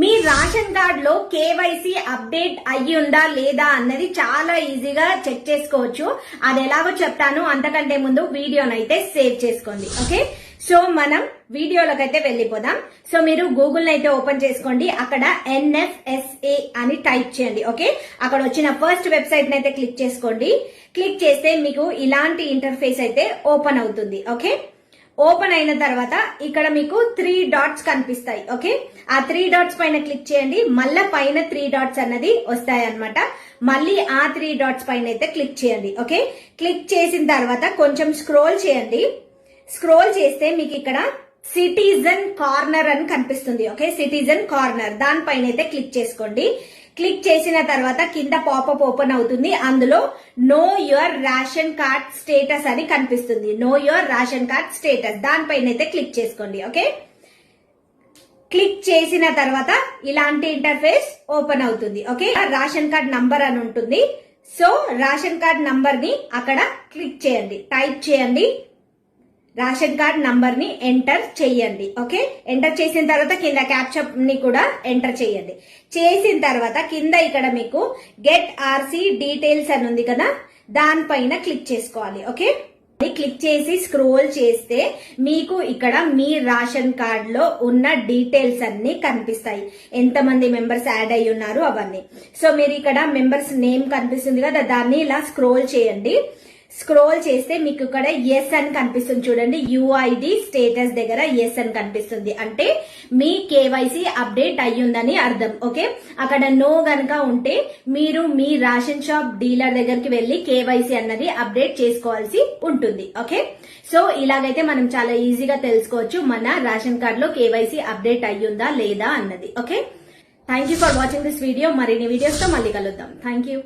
మీ ration card లో KYC update అయ్యి ఉందా లేదా అన్నది చాలా ఈజీగా చెక్ చేసుకోవచ్చు. అది ఎలాగో చెప్తాను. అంతకంటే ముందు వీడియోనైతే సేవ్ చేసుకోండి. ఓకే, సో మనం వీడియోలోకి అయితే వెళ్ళిపోదాం. సో మీరు గూగుల్ అయితే ఓపెన్ చేసుకోండి. అక్కడ NFSA అని టైప్ చేయండి. ఓకే, అక్కడ వచ్చిన ఫస్ట్ వెబ్సైట్ అయితే క్లిక్ చేసుకోండి. క్లిక్ చేస్తే మీకు ఇలాంటి ఇంటర్ఫేస్ అయితే ఓపెన్ అవుతుంది. ఓకే, ఓపెన్ అయిన తర్వాత ఇక్కడ మీకు 3 డాట్స్ కనిపిస్తాయి. ఓకే, ఆ 3 డాట్స్ పైన క్లిక్ చేయండి. మళ్ళా పైన 3 డాట్స్ అన్నది వస్తాయి అన్నమాట. మళ్ళీ ఆ 3 డాట్స్ పైన అయితే క్లిక్ చేయండి. ఓకే, క్లిక్ చేసిన తర్వాత కొంచెం స్క్రోల్ చేయండి. స్క్రోల్ చేస్తే మీకు ఇక్కడ సిటిజన్ కార్నర్ అని కనిపిస్తుంది. ఓకే, సిటిజన్ కార్నర్ దానిపైన అయితే క్లిక్ చేసుకోండి. క్లిక్ చేసిన తర్వాత కింద పాపప్ ఓపెన్ అవుతుంది. అందులో know your ration card status అని కనిపిస్తుంది. Know your ration card status దానిపైన అయితే క్లిక్ చేసుకోండి. ఓకే, క్లిక్ చేసిన తర్వాత ఇలాంటి ఇంటర్ఫేస్ ఓపెన్ అవుతుంది. ఓకే, రేషన్ కార్డ్ నంబర్ అని ఉంటుంది. సో రేషన్ కార్డ్ నంబర్ ని అక్కడ క్లిక్ చేయండి, టైప్ చేయండి. రేషన్ కార్డ్ నంబర్ ని ఎంటర్ చేయండి. ఓకే, ఎంటర్ చేసిన తర్వాత కింద క్యాప్చా ని కూడా ఎంటర్ చేయండి. చేసిన తర్వాత కింద ఇక్కడ మీకు గెట్ ఆర్సీ డీటెయిల్స్ అని ఉంది కదా, దానిపైన క్లిక్ చేసుకోవాలి. ఓకే, క్లిక్ చేసి స్క్రోల్ చేస్తే మీకు ఇక్కడ మీ రేషన్ కార్డ్ లో ఉన్న డీటెయిల్స్ అన్ని కనిపిస్తాయి. ఎంతమంది మెంబర్స్ యాడ్ అయ్యి ఉన్నారు అవన్నీ. సో మీరు ఇక్కడ మెంబర్స్ నేమ్ కనిపిస్తుంది కదా, దాన్ని ఇలా స్క్రోల్ చేయండి. స్క్రోల్ చేస్తే మీకు ఇక్కడ ఎస్ అని కనిపిస్తుంది చూడండి. యుఐడి స్టేటస్ దగ్గర ఎస్ అని కనిపిస్తుంది. అంటే మీ కేవైసీ అప్డేట్ అయ్యిందని అర్థం. ఓకే, అక్కడ నో గనక ఉంటే మీరు మీ రేషన్ షాప్ డీలర్ దగ్గరికి వెళ్లి కేవైసీ అన్నది అప్డేట్ చేసుకోవాల్సి ఉంటుంది. ఓకే, సో ఇలాగైతే మనం చాలా ఈజీగా తెలుసుకోవచ్చు మన రేషన్ కార్డ్ లో కేవైసీ అప్డేట్ అయ్యిందా లేదా అన్నది. Okay, thank you for watching this video. మరిన్ని వీడియోస్ తో మళ్ళీ కలుద్దాం. Thank you.